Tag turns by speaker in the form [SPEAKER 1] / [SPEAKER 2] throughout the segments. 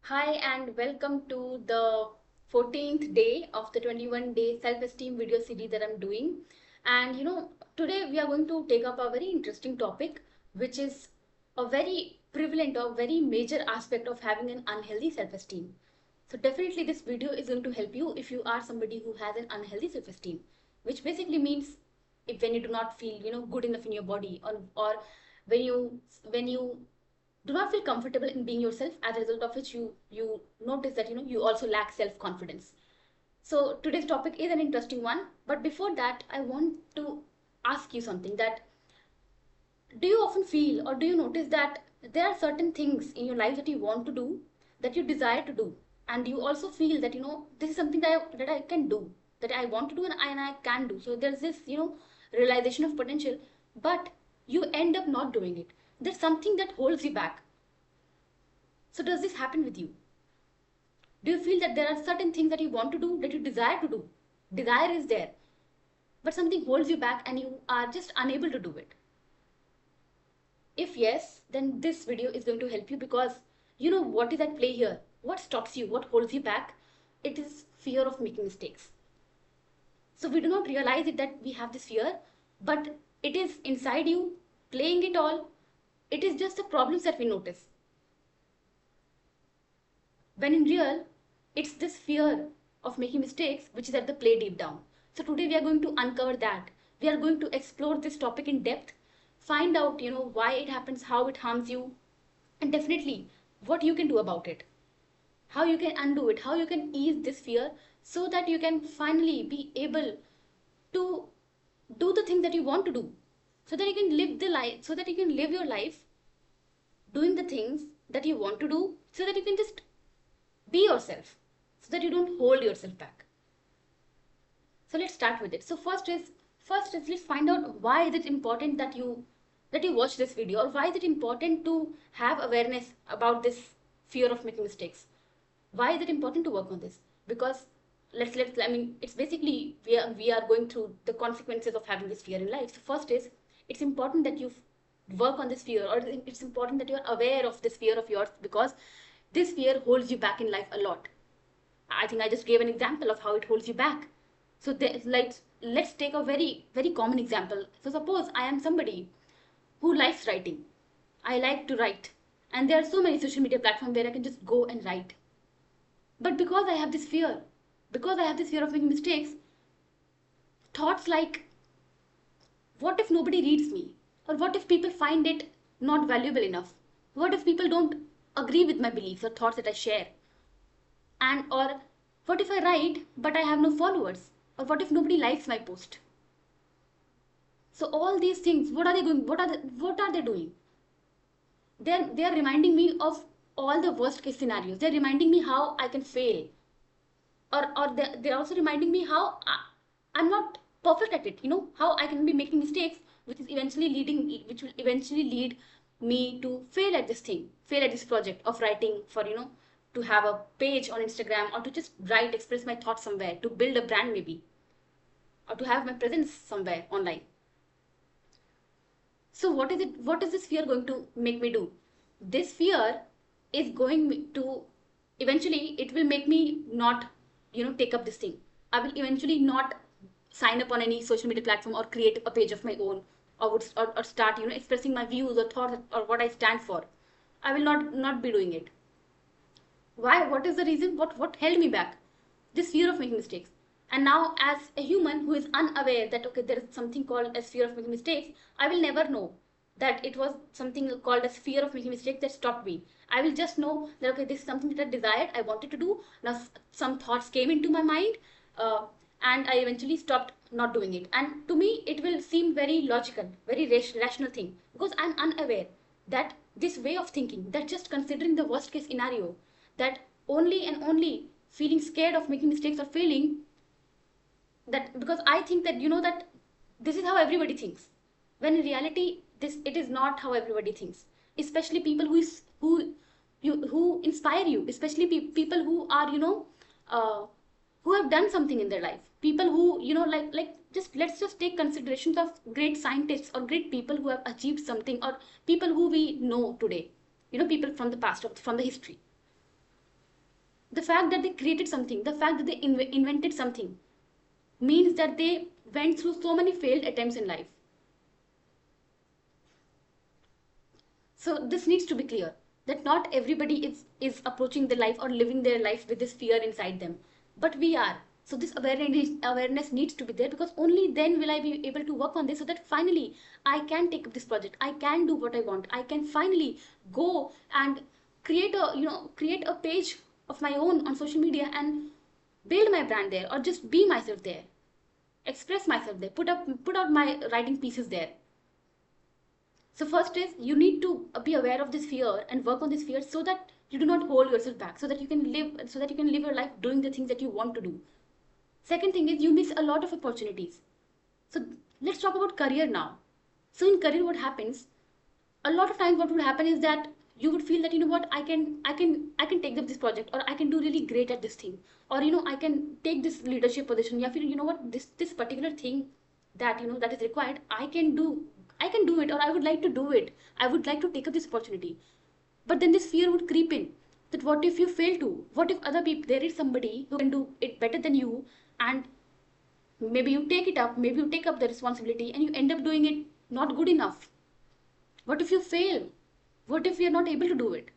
[SPEAKER 1] Hi and welcome to the 14th day of the 21-day self-esteem video series that I'm doing. And today we are going to take up a very interesting topic, which is a very prevalent or very major aspect of having an unhealthy self-esteem. So definitely this video is going to help you if you are somebody who has an unhealthy self-esteem, which basically means if when you do not feel, good enough in your body or when you do not feel comfortable in being yourself, as a result of which you notice that you also lack self-confidence. So today's topic is an interesting one, but before that I want to ask you something: that do you often feel or do you notice that there are certain things in your life that you want to do, that you desire to do, and you also feel that this is something that I can do, that I want to do, and I can do. So there's this realization of potential, but you end up not doing it. There's something that holds you back. So does this happen with you? Do you feel that there are certain things that you want to do, that you desire to do? Desire is there, but something holds you back and you are just unable to do it. If yes, then this video is going to help you, because you know what is at play here. What stops you? What holds you back? It is fear of making mistakes. So we do not realize it that we have this fear, but it is inside you, playing it all. It is just the problems that we notice. When in real, it's this fear of making mistakes which is at the play deep down. So today we are going to uncover that. We are going to explore this topic in depth, find out why it happens, how it harms you, and definitely what you can do about it, how you can undo it, how you can ease this fear, so that you can finally be able to do the things that you want to do, so that you can live the life, so that you can live your life doing the things that you want to do, so that you can just be yourself, so that you don't hold yourself back. So let's start with it. So first is let's find out why is it important that you watch this video, or why is it important to have awareness about this fear of making mistakes. Why is it important to work on this? Because let's I mean, it's basically we are going through the consequences of having this fear in life. So first is, it's important that you work on this fear, or it's important that you are aware of this fear of yours, because this fear holds you back in life a lot. I think I just gave an example of how it holds you back. So let's take a very, very common example. So suppose I am somebody who likes writing. I like to write. And there are so many social media platforms where I can just go and write. But because I have this fear of making mistakes, thoughts like, what if nobody reads me? Or what if people find it not valuable enough? What if people don't agree with my beliefs or thoughts that I share? And or what if I write but I have no followers? Or what if nobody likes my post? So all these things, what are they doing? They're reminding me of all the worst case scenarios. They're reminding me how I can fail. Or they're also reminding me how I'm not perfect at it, how I can be making mistakes, which will eventually lead me to fail at this thing, fail at this project of writing, for to have a page on Instagram, or to just write, express my thoughts somewhere, to build a brand maybe, or to have my presence somewhere online. So what is this fear going to make me do? This fear is going to eventually, it will make me not take up this thing. I will eventually not sign up on any social media platform, or create a page of my own, or start expressing my views or thoughts, or what I stand for. I will not be doing it. Why? What is the reason? What held me back? This fear of making mistakes. And now, as a human who is unaware that okay, there is something called as fear of making mistakes, I will never know that it was something called as fear of making mistakes that stopped me. I will just know that okay, this is something that I desired, I wanted to do. Now some thoughts came into my mind, and I eventually stopped not doing it. And to me, it will seem very logical, very rational thing, because I'm unaware that this way of thinking, that just considering the worst case scenario, that only and only feeling scared of making mistakes or failing, that because I think that that this is how everybody thinks, when in reality this it is not how everybody thinks. Especially people who inspire you, especially people who are who have done something in their life, people who like just let's just take considerations of great scientists, or great people who have achieved something, or people who we know today, people from the past, from the history. The fact that they created something, the fact that they invented something, means that they went through so many failed attempts in life. So this needs to be clear, that not everybody is approaching their life or living their life with this fear inside them, but we are. So this awareness needs to be there, because only then will I be able to work on this, so that finally I can take up this project, I can do what I want, I can finally go and create a page of my own on social media and build my brand there, or just be myself there, express myself there, put out my writing pieces there. So first is, you need to be aware of this fear and work on this fear, so that you do not hold yourself back, so that you can live your life doing the things that you want to do. Second thing is, you miss a lot of opportunities. So let's talk about career now. So in career, what happens? A lot of times what would happen is that you would feel that, you know what, I can take up this project, or I can do really great at this thing, or I can take this leadership position. Yeah, you know what, this particular thing that that is required, I can do it, or I would like to do it, I would like to take up this opportunity. But then this fear would creep in, that what if you fail to, what if other people, there is somebody who can do it better than you, and maybe you take it up, maybe you take up the responsibility and you end up doing it not good enough. What if you fail? What if you're not able to do it?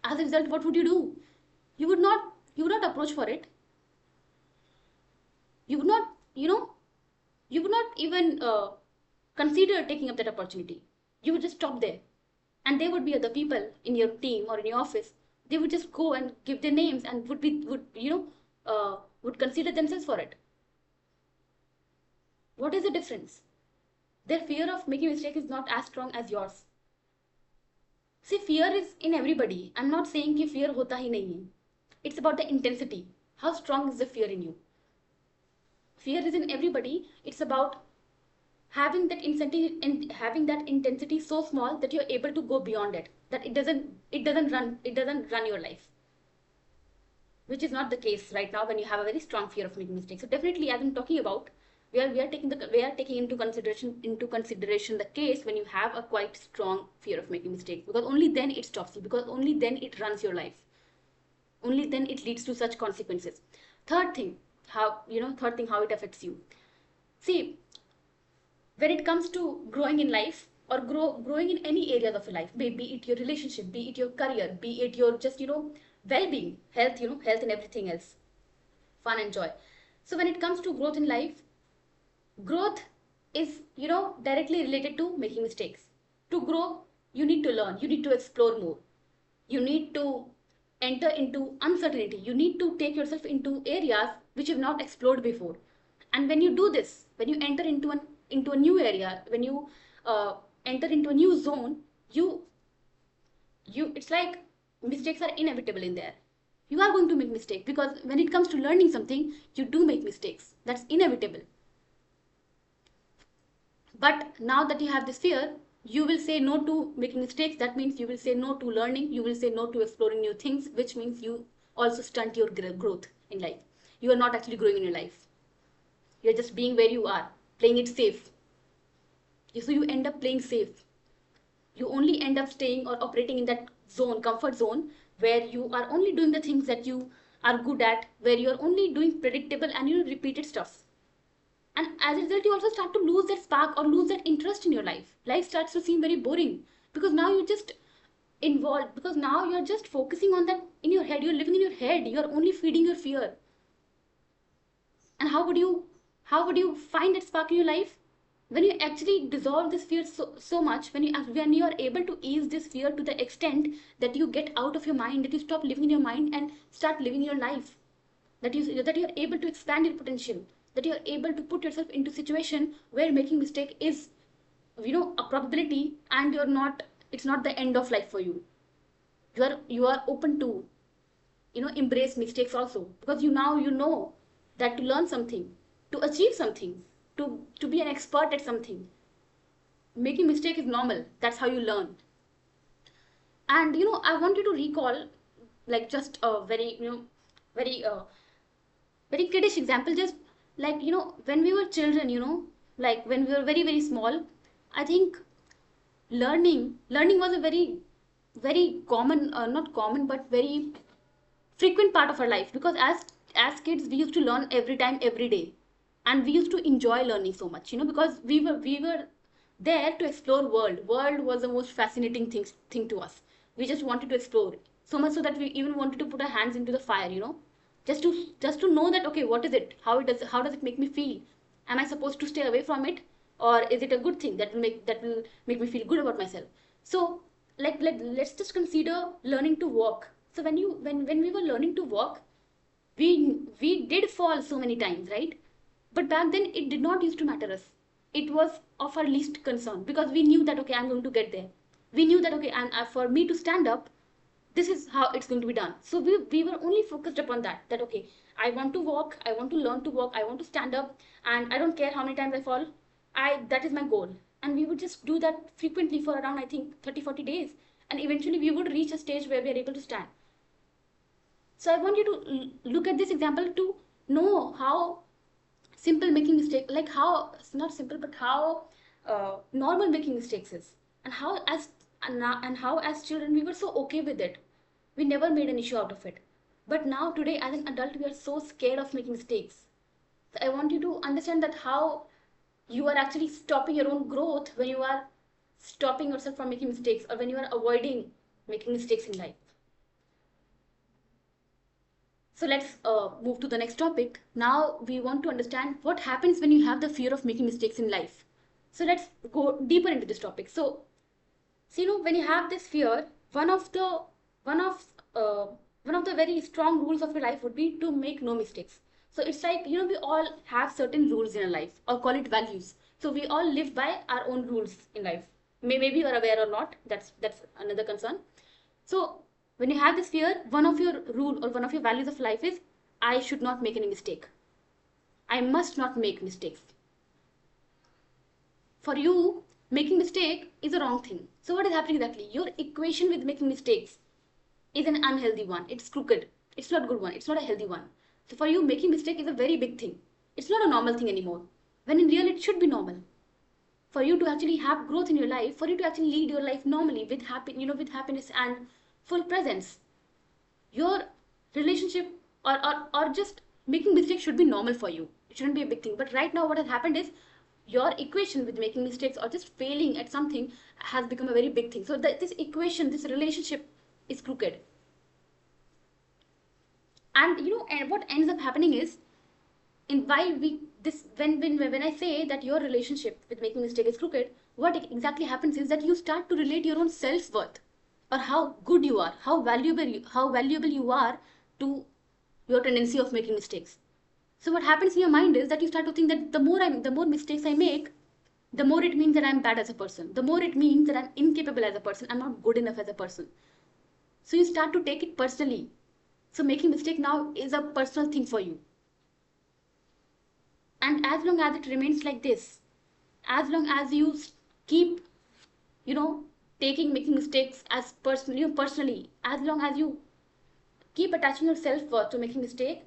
[SPEAKER 1] As a result, what would you do? You would not approach for it. You would not, you would not even consider taking up that opportunity. You would just stop there. And there would be other people in your team or in your office. They would just go and give their names and would consider themselves for it. What is the difference? Their fear of making a mistake is not as strong as yours. See, fear is in everybody. I'm not saying कि fear होता ही नहीं है. It's about the intensity. How strong is the fear in you? Fear is in everybody. It's about having that intensity so small that you're able to go beyond it. That it doesn't run your life. Which is not the case right now when you have a very strong fear of making mistakes. So definitely, as I'm talking about, we are taking into consideration the case when you have a quite strong fear of making mistakes, because only then it stops you, because only then it runs your life, only then it leads to such consequences. Third thing, how it affects you. See, when it comes to growing in life, or growing in any areas of your life, be it your relationship, be it your career, be it your just well-being, health, health and everything else, fun and joy. So when it comes to growth in life, growth is directly related to making mistakes. To grow, you need to learn, you need to explore more, you need to enter into uncertainty, you need to take yourself into areas which you've not explored before. And when you do this, when you enter into a new area, when you enter into a new zone, you it's like mistakes are inevitable in there. You are going to make mistakes, because when it comes to learning something, you do make mistakes. That's inevitable. But now that you have this fear, you will say no to making mistakes. That means you will say no to learning, you will say no to exploring new things, which means you also stunt your growth in life. You are not actually growing in your life. You're just being where you are, playing it safe. So you end up playing safe. You only end up staying or operating in that zone, comfort zone, where you are only doing the things that you are good at, where you're only doing predictable and repeated stuff. And as a result, you also start to lose that spark or lose that interest in your life. Life starts to seem very boring, because now you're just involved, because now you're just focusing on that in your head. You're living in your head. You're only feeding your fear. And how would you find that spark in your life? When you actually dissolve this fear so much, when you are able to ease this fear to the extent that you get out of your mind, that you stop living in your mind and start living your life, that you're able to expand your potential, that you're able to put yourself into situation where making mistake is a probability, and it's not the end of life for you. You are open to embrace mistakes also, because you know that to learn something, to achieve something, to be an expert at something, making mistake is normal. That's how you learn. And I want you to recall, like, just a very very very kiddish example. Just like when we were children, like when we were very very small, I think learning was a very very common, not common, but very frequent part of our life, because as kids we used to learn every time, every day, and we used to enjoy learning so much, because we were there to explore world was the most fascinating thing to us. We just wanted to explore so much, so that we even wanted to put our hands into the fire, just to know that, okay, what is it, how does it make me feel, am I supposed to stay away from it, or is it a good thing that will make me feel good about myself. So, like, let's just consider learning to walk. So when we were learning to walk, we did fall so many times, right? But back then it did not used to matter us. It was of our least concern, because we knew that, okay, I'm going to get there. We knew that, okay, and for me to stand up, this is how it's going to be done. So we were only focused upon that, okay, I want to walk, I want to learn to walk, I want to stand up, and I don't care how many times I fall. That is my goal. And we would just do that frequently for around, I think, 30-40 days, and eventually we would reach a stage where we are able to stand. So I want you to look at this example to know how simple making mistake, like how, not simple, but how normal making mistakes is, and how as children we were so okay with it. We never made an issue out of it. But now today as an adult we are so scared of making mistakes. So I want you to understand that how you are actually stopping your own growth when you are stopping yourself from making mistakes, or when you are avoiding making mistakes in life. So let's move to the next topic. Now we want to understand what happens when you have the fear of making mistakes in life. So let's go deeper into this topic. So when you have this fear, one of the one of uh, one of the very strong rules of your life would be to make no mistakes. So it's like, we all have certain rules in our life, or call it values. So we all live by our own rules in life. Maybe you are aware or not. That's another concern. So when you have this fear, one of your rule or one of your values of life is, I should not make any mistake. I must not make mistakes. For you, making mistake is a wrong thing. So what is happening exactly? Your equation with making mistakes is an unhealthy one. It's crooked. It's not a good one. It's not a healthy one. So for you, making mistake is a very big thing. It's not a normal thing anymore. When in real, it should be normal. For you to actually have growth in your life, for you to actually lead your life normally with with happiness and full presence, your relationship, or just making mistakes should be normal for you. It shouldn't be a big thing. But right now what has happened is, your equation with making mistakes or just failing at something has become a very big thing. So this equation, this relationship is crooked. And and what ends up happening is, in while we this when I say that your relationship with making mistake is crooked, what exactly happens is that you start to relate your own self-worth, or how good you are, how valuable you are to your tendency of making mistakes. So what happens in your mind is that you start to think that the more mistakes I make, the more it means that I'm bad as a person. The more it means that I'm incapable as a person. I'm not good enough as a person. So you start to take it personally. So making mistake now is a personal thing for you. And as long as it remains like this, as long as you keep, taking making mistakes as personally, as long as you keep attaching your self-worth to making mistake,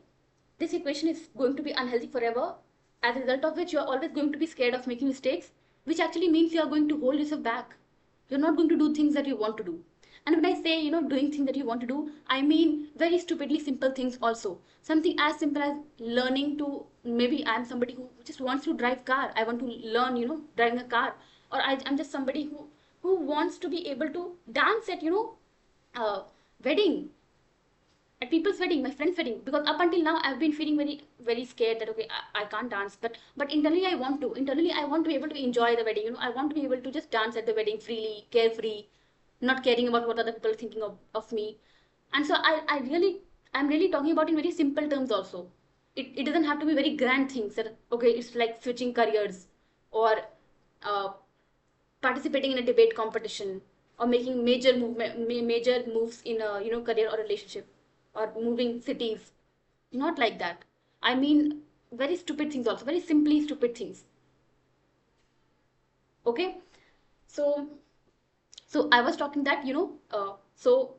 [SPEAKER 1] this equation is going to be unhealthy forever, as a result of which you are always going to be scared of making mistakes, which actually means you are going to hold yourself back. You're not going to do things that you want to do. And when I say, doing things that you want to do, I mean very stupidly simple things also. Something as simple as learning to, maybe I'm somebody who just wants to drive car. I want to learn, driving a car. Or I'm just somebody who wants to be able to dance at, wedding, at people's wedding, my friend's wedding, because up until now I've been feeling very, very scared that, okay, I can't dance, but internally I want to. Internally I want to be able to enjoy the wedding. I want to be able to just dance at the wedding freely, carefree, not caring about what other people are thinking of me. And so I'm really talking about in very simple terms also. It doesn't have to be very grand things that, okay, it's like switching careers, or uh, participating in a debate competition, or making major moves in a career or relationship, or moving cities. Not like that. I mean very stupid things also, very simply stupid things. Okay. So I was talking that, so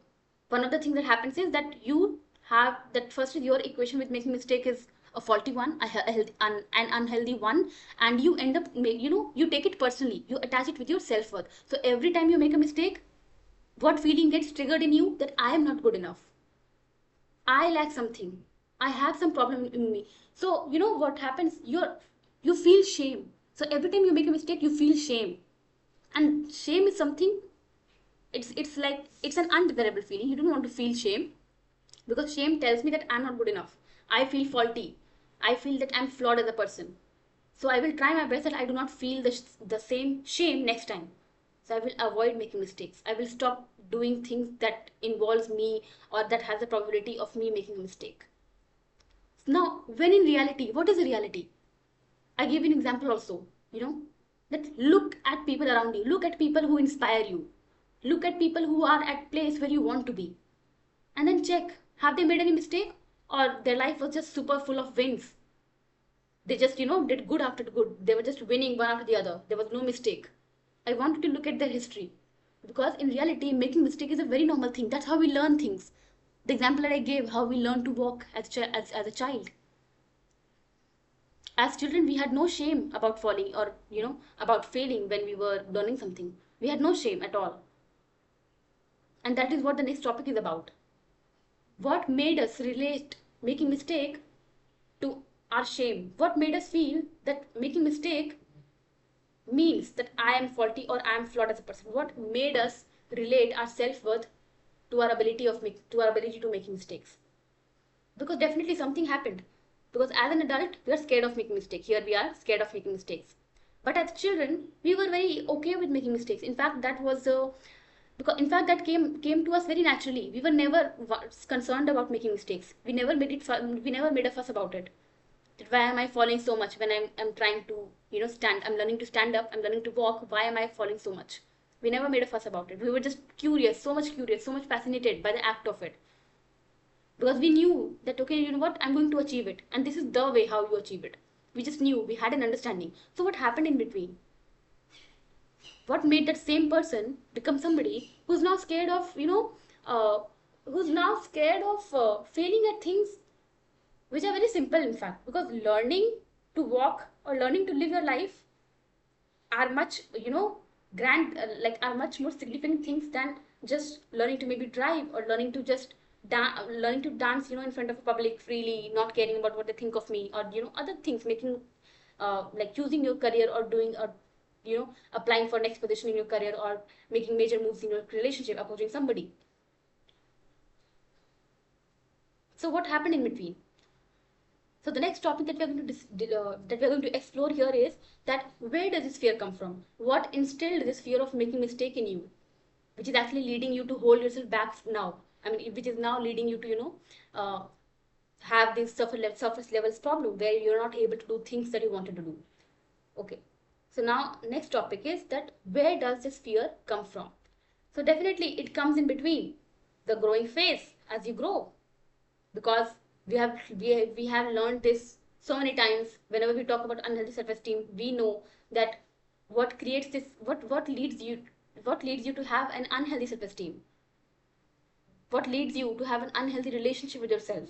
[SPEAKER 1] one of the things that happens is that you have that, first is your equation with making mistake is a faulty one, an unhealthy one, and you end up you take it personally, you attach it with your self-worth. So every time you make a mistake, what feeling gets triggered in you? That I am not good enough. I lack something. I have some problem in me. So you know what happens? You feel shame. So every time you make a mistake, you feel shame. And shame is something, it's like it's an undesirable feeling. You don't want to feel shame, because shame tells me that I'm not good enough. I feel faulty. I feel that I'm flawed as a person. So I will try my best that I do not feel the same shame next time. So I will avoid making mistakes. I will stop doing things that involves me or that has the probability of me making a mistake. Now, when in reality, what is the reality? I give you an example also, you know, that look at people around you. Look at people who inspire you. Look at people who are at place where you want to be. And then check, have they made any mistake? Or their life was just super full of wins? They just, did good after good. They were just winning one after the other. There was no mistake. I wanted to look at their history. Because in reality, making mistake is a very normal thing. That's how we learn things. The example that I gave, how we learn to walk as a child. As children, we had no shame about falling or, about failing when we were learning something. We had no shame at all. And that is what the next topic is about. What made us relate making mistake to our shame? What made us feel that making mistake means that I am faulty or I am flawed as a person? What made us relate our self-worth to our ability to making mistakes? Because definitely something happened. Because as an adult, we are scared of making mistakes. Here we are scared of making mistakes. But as children, we were very okay with making mistakes. In fact, that was because in fact that came to us very naturally. We were never concerned about making mistakes. We never made it. We never made a fuss about it. That why am I falling so much when I'm trying to stand? I'm learning to stand up. I'm learning to walk. Why am I falling so much? We never made a fuss about it. We were just curious, so much fascinated by the act of it, because we knew that okay, you know what, I'm going to achieve it, and this is the way how you achieve it. We just knew, we had an understanding. So what happened in between? What made that same person become somebody who's now scared of failing at things which are very simple, in fact, because learning to walk or learning to live your life are much grand, are much more significant things than just learning to maybe drive or learning to just learning to dance in front of a public freely, not caring about what they think of me, or other things, making like choosing your career or doing or applying for next position in your career, or making major moves in your relationship, approaching somebody. So what happened in between? So the next topic that we are going to explore here is that where does this fear come from? What instilled this fear of making mistake in you, which is actually leading you to hold yourself back now? I mean, which is now leading you to have this surface levels problem where you're not able to do things that you wanted to do. Okay. So now next topic is that where does this fear come from? So definitely it comes in between the growing phase as you grow, because we have learned this so many times. Whenever we talk about unhealthy self-esteem, we know that what creates this, what leads you to have an unhealthy self-esteem, what leads you to have an unhealthy relationship with yourself.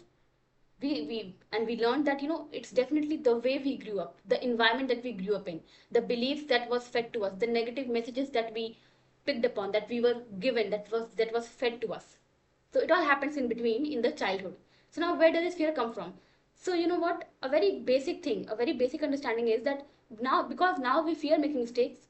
[SPEAKER 1] We learned that it's definitely the way we grew up, the environment that we grew up in, the beliefs that was fed to us, the negative messages that we picked upon, that we were given, that was fed to us. So it all happens in between in the childhood. So now where does this fear come from? So you know what, a very basic thing, a very basic understanding is that now, because now we fear making mistakes,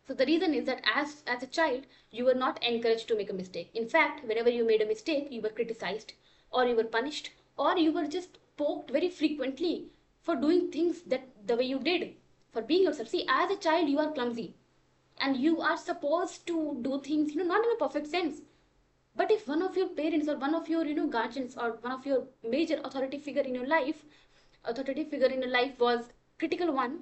[SPEAKER 1] so the reason is that as a child, you were not encouraged to make a mistake. In fact, whenever you made a mistake, you were criticized, or you were punished, or you were just poked very frequently for doing things that the way you did, for being yourself. See, as a child, you are clumsy, and you are supposed to do things, not in a perfect sense. But if one of your parents or one of your guardians or one of your major authoritative figure in your life was critical one,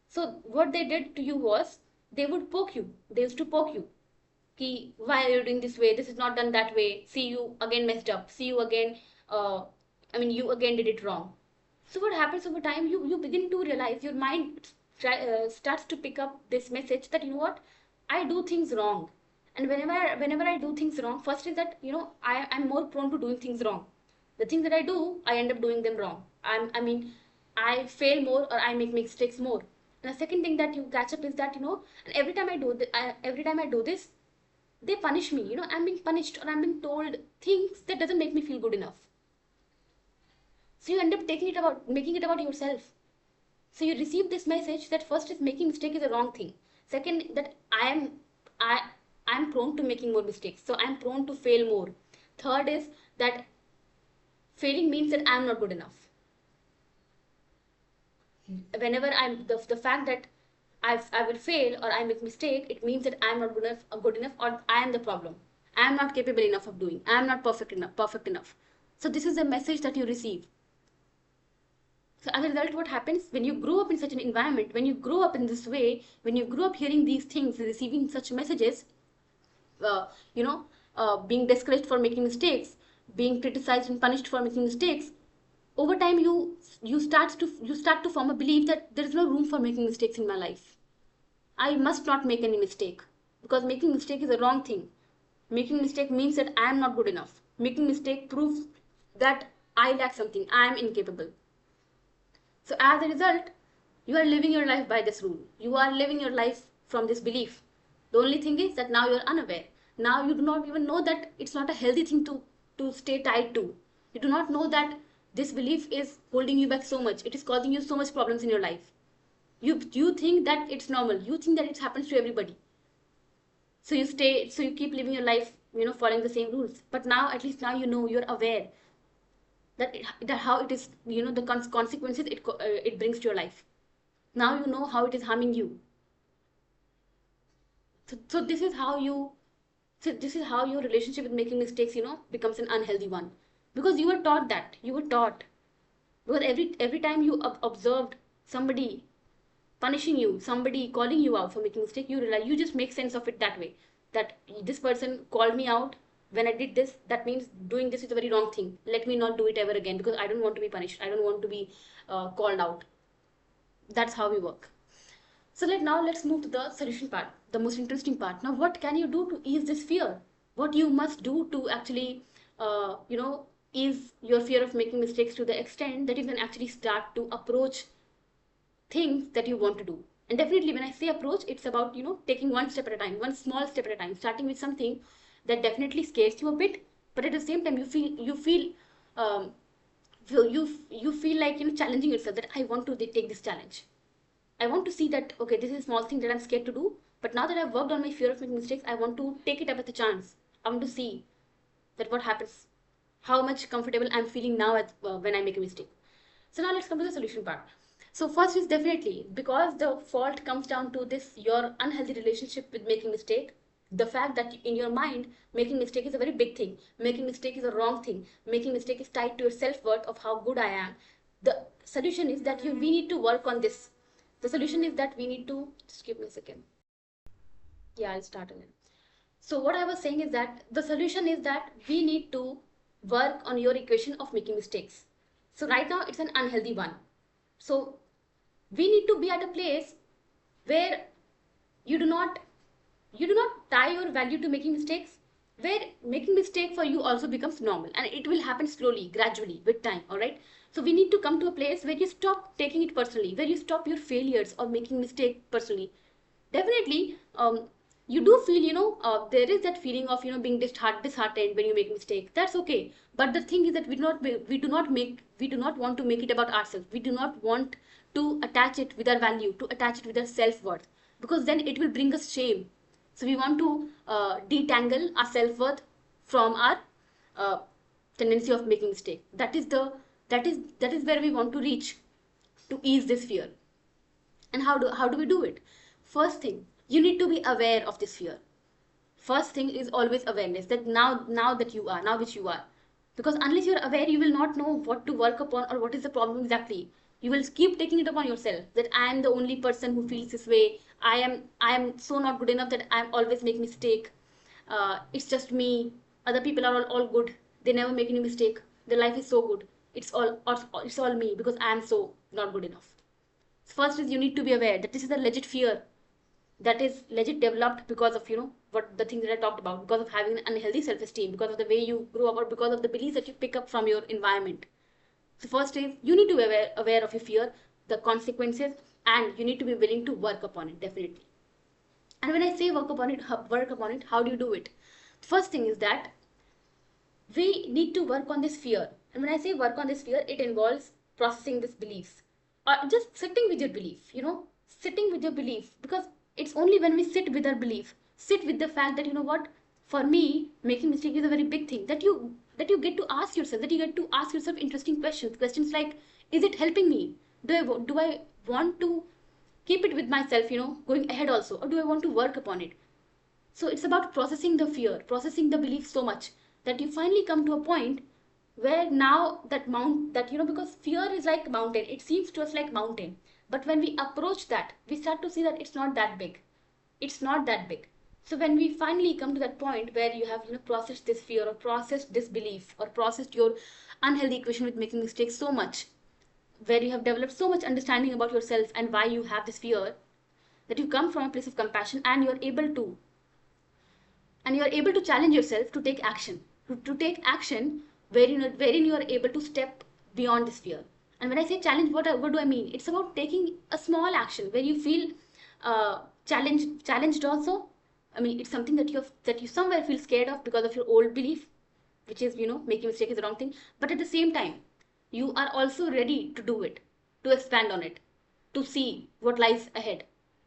[SPEAKER 1] so what they did to you was they would poke you. They used to poke you. Ki, why are you doing this way? This is not done that way. See, you again messed up. See, you again, you again did it wrong. So what happens over time? You begin to realize, your mind starts to pick up this message that what, I do things wrong. And whenever I do things wrong, first is that I'm more prone to doing things wrong. The things that I do, I end up doing them wrong. I fail more, or I make mistakes more. And the second thing that you catch up is that and every time I do this, they punish me. I'm being punished, or I'm being told things that doesn't make me feel good enough. So you end up making it about yourself. So you receive this message that first is making mistake is a wrong thing. Second, that I I'm prone to making more mistakes. So I'm prone to fail more. Third is that failing means that I'm not good enough. Whenever the fact that I will fail or I make mistake, it means that I'm not good enough, or I am the problem. I am not capable enough of doing. I am not perfect enough. So this is the message that you receive. So as a result, what happens when you grow up in such an environment, when you grow up in this way, when you grow up hearing these things, receiving such messages, uh, you know, being discouraged for making mistakes, being criticized and punished for making mistakes, over time you start to form a belief that there is no room for making mistakes in my life. I must not make any mistake, because making mistake is a wrong thing. Making mistake means that I am not good enough. Making mistake proves that I lack something. I am incapable. So as a result, you are living your life by this rule. You are living your life from this belief. The only thing is that now you're unaware. Now you do not even know that it's not a healthy thing to stay tied to. You do not know that this belief is holding you back so much. It is causing you so much problems in your life. You think that it's normal. You think that it happens to everybody. So you keep living your life, following the same rules. But now, at least now you're aware that how it is, the consequences it brings to your life. Now you know how it is harming you. So this is how your relationship with making mistakes, becomes an unhealthy one, because you were taught, because every time you observed somebody punishing you, somebody calling you out for making mistake, you realize, you just make sense of it that way, that this person called me out when I did this, that means doing this is a very wrong thing. Let me not do it ever again, because I don't want to be punished. I don't want to be called out. That's how we work. So let's move to the solution part, the most interesting part. Now, what can you do to ease this fear? What you must do to actually, ease your fear of making mistakes to the extent that you can actually start to approach things that you want to do. And definitely, when I say approach, it's about, taking one step at a time, one small step at a time, starting with something that definitely scares you a bit, but at the same time um, you feel like, challenging yourself, that I want to take this challenge. I want to see that, okay, this is a small thing that I'm scared to do, but now that I've worked on my fear of making mistakes, I want to take it up as a chance. I want to see that what happens, how much comfortable I'm feeling now when I make a mistake. So now let's come to the solution part. So first is, definitely, because the fault comes down to this, your unhealthy relationship with making mistake, the fact that in your mind, making mistake is a very big thing. Making mistake is a wrong thing. Making mistake is tied to your self-worth of how good I am. The solution is that we need to work on this. The solution is that we need to, just give me a second. Yeah, I'll start again. So what I was saying is that the solution is that we need to work on your equation of making mistakes. So right now it's an unhealthy one. So we need to be at a place where you do not tie your value to making mistakes, where making mistake for you also becomes normal, and it will happen slowly, gradually, with time. All right. So we need to come to a place where you stop taking it personally, where you stop your failures or making mistake personally. Definitely, you do feel, there is that feeling of, being disheartened when you make mistake. That's okay. But the thing is that we do not want to make it about ourselves. We do not want to attach it with our value, to attach it with our self-worth, because then it will bring us shame. So we want to detangle our self-worth from our uh, tendency of making mistake. That is where we want to reach, to ease this fear. And how do we do it? First thing, you need to be aware of this fear. First thing is always awareness, that now which you are, because unless you're aware, you will not know what to work upon or what is the problem exactly. You will keep taking it upon yourself, that I am the only person who feels this way. I am so not good enough, that I'm always make mistake. It's just me. Other people are all good. They never make any mistake. Their life is so good. It's all me, because I am so not good enough. First is, you need to be aware that this is a legit fear, that is legit developed because of, what the things that I talked about, because of having an unhealthy self-esteem, because of the way you grew up, or because of the beliefs that you pick up from your environment. So first is, you need to be aware of your fear, the consequences, and you need to be willing to work upon it, definitely. And when I say work upon it, how do you do it? First thing is that we need to work on this fear. And when I say work on this fear, it involves processing these beliefs or just sitting with your belief, sitting with your belief. Because it's only when we sit with our belief, sit with the fact that, what, for me, making mistake is a very big thing, that you get to ask yourself, that you get to ask yourself interesting questions like, is it helping me? Do I want to keep it with myself, going ahead also, or do I want to work upon it? So it's about processing the fear, processing the belief so much that you finally come to a point where now because fear is like mountain. It seems to us like mountain. But when we approach that, we start to see that it's not that big. It's not that big. So when we finally come to that point where you have, processed this fear or processed this belief or processed your unhealthy equation with making mistakes so much, where you have developed so much understanding about yourself and why you have this fear, that you come from a place of compassion and you're able to challenge yourself to take action, to take action wherein you are able to step beyond this fear. And when I say challenge, what do I mean? It's about taking a small action where you feel challenged also. I mean, it's something that you somewhere feel scared of because of your old belief, which is, making mistake is the wrong thing. But at the same time, you are also ready to do it, to expand on it, to see what lies ahead.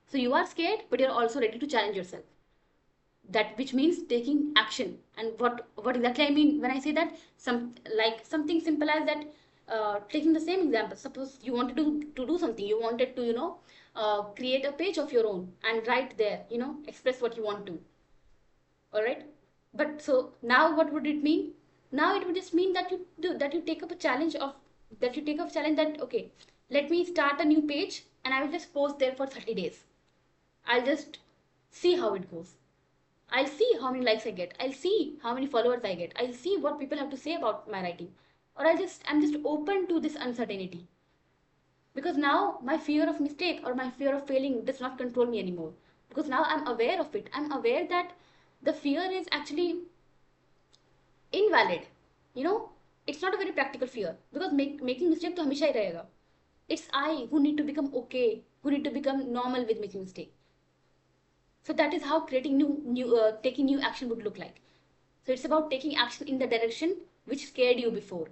[SPEAKER 1] So you are scared, but you're also ready to challenge yourself. That which means taking action. And what exactly I mean when I say that, something simple as that, taking the same example. Suppose you wanted to do something, you wanted to create a page of your own and write there, express what you want to. All right. But so now what would it mean? Now it would just mean that you take up a challenge that, okay, let me start a new page and I will just post there for 30 days. I'll just see how it goes. I'll see how many likes I get. I'll see how many followers I get. I'll see what people have to say about my writing. Or I'm just open to this uncertainty. Because now my fear of mistake or my fear of failing does not control me anymore. Because now I'm aware of it. I'm aware that the fear is actually invalid. It's not a very practical fear. Because making mistake to हमेशा ही रहेगा. It's I who need to become okay, who need to become normal with making mistake. So that is how creating taking new action would look like. So it's about taking action in the direction which scared you before.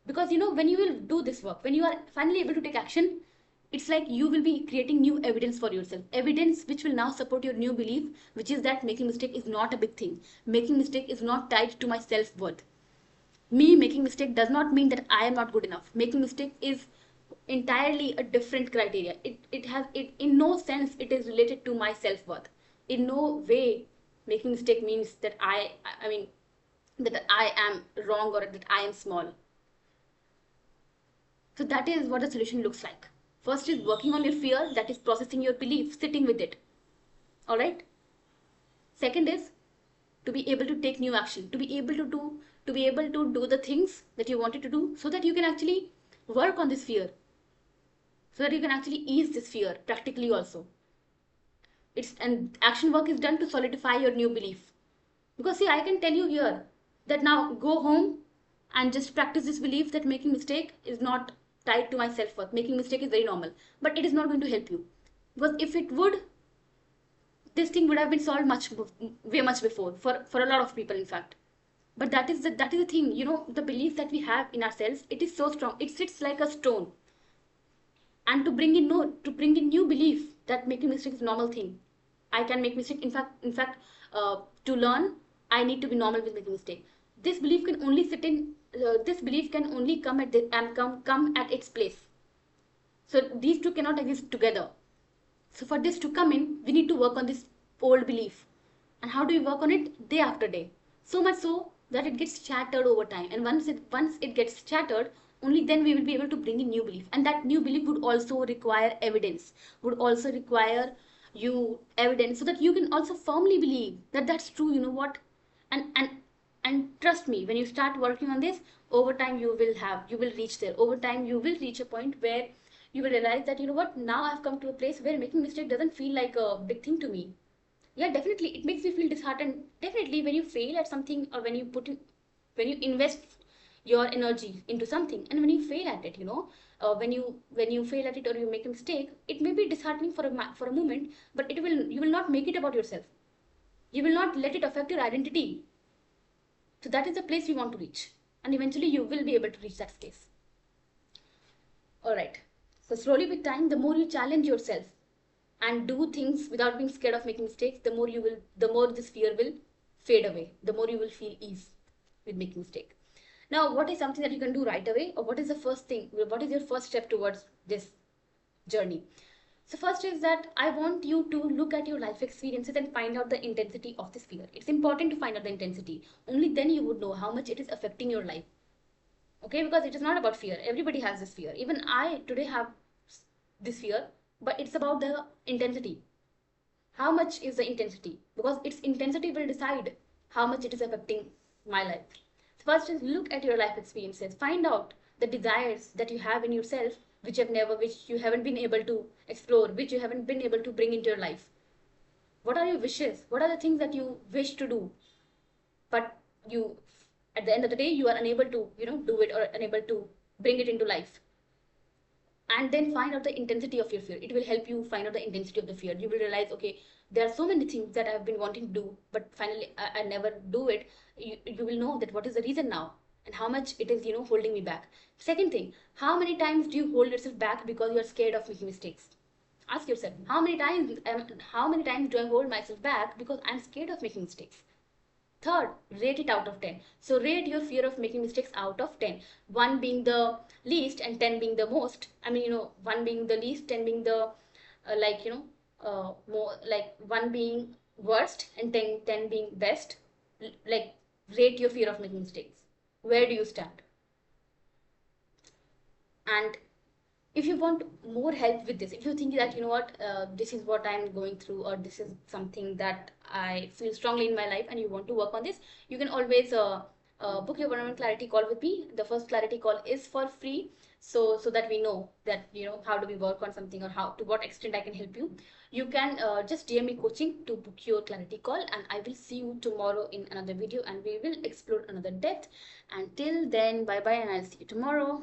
[SPEAKER 1] Because when you will do this work, when you are finally able to take action, it's like you will be creating new evidence for yourself. Evidence which will now support your new belief, which is that making mistake is not a big thing. Making mistake is not tied to my self-worth. Me making mistake does not mean that I am not good enough. Making mistake is entirely a different criteria. It in no sense it is related to my self-worth. In no way making mistake means that I mean that I am wrong or that I am small. So that is what the solution looks like. First is working on your fear, that is processing your belief, sitting with it. All right. Second is to be able to take new action, to be able to do the things that you wanted to do, so that you can actually work on this fear, so that you can actually ease this fear practically also. And action work is done to solidify your new belief. Because see, I can tell you here that now go home and just practice this belief that making mistake is not tied to my self-worth. Making mistake is very normal, but it is not going to help you. Because if it would, this thing would have been solved way much before for a lot of people, in fact. But that is the thing, the belief that we have in ourselves, it is so strong. It sits like a stone. And to bring in new belief that making mistake is a normal thing. I can make mistake. In fact, to learn, I need to be normal with making mistake. This belief can only sit in. This belief can only come at its place. So these two cannot exist together. So for this to come in, we need to work on this old belief. And how do we work on it? Day after day. So much so that it gets shattered over time. And once it gets shattered, only then we will be able to bring in new belief. And that new belief would also require evidence, would also require you evidence, so that you can also firmly believe that that's true. You know what? And trust me, when you start working on this, over time you will reach there. Over time you will reach a point where you will realize that, now I've come to a place where making mistake doesn't feel like a big thing to me. Yeah, definitely it makes me feel disheartened. Definitely when you fail at something, or when you invest your energy into something, and when you fail at it, when you fail at it or you make a mistake, it may be disheartening for a moment, but you will not make it about yourself. You will not let it affect your identity. So that is the place we want to reach, and eventually you will be able to reach that space. All right. So slowly with time, the more you challenge yourself and do things without being scared of making mistakes, the more this fear will fade away. The more you will feel ease with making mistake. Now, what is something that you can do right away, or what is the first thing? What is your first step towards this journey? So first is that I want you to look at your life experiences and find out the intensity of this fear. It's important to find out the intensity. Only then you would know how much it is affecting your life. Okay, because it is not about fear. Everybody has this fear. Even I today have this fear, but it's about the intensity. How much is the intensity? Because its intensity will decide how much it is affecting my life. So first is look at your life experiences. Find out the desires that you have in yourself which you haven't been able to explore, which you haven't been able to bring into your life. What are your wishes? What are the things that you wish to do, but you, at the end of the day, you are unable to, do it, or unable to bring it into life? And then find out the intensity of your fear. It will help you find out the intensity of the fear. You will realize, okay, there are so many things that I've been wanting to do, but finally I never do it. You will know that what is the reason now, and how much it is, holding me back. Second thing, how many times do you hold yourself back because you are scared of making mistakes? Ask yourself, how many times do I hold myself back because I'm scared of making mistakes? Third, rate it out of 10. So rate your fear of making mistakes out of 10. 1 being the least and 10 being the most. I mean, 1 being the least, 10 being the, more, like 1 being worst and 10 being best. Like, rate your fear of making mistakes. Where do you stand? And if you want more help with this, if you think that, this is what I'm going through, or this is something that I feel strongly in my life, and you want to work on this, you can always book your one-on-one clarity call with me. The first clarity call is for free, so that we know that, how do we work on something, or how, to what extent I can help you. You can just DM me coaching to book your clarity call, and I will see you tomorrow in another video, and we will explore another depth. Until then, bye bye, and I'll see you tomorrow.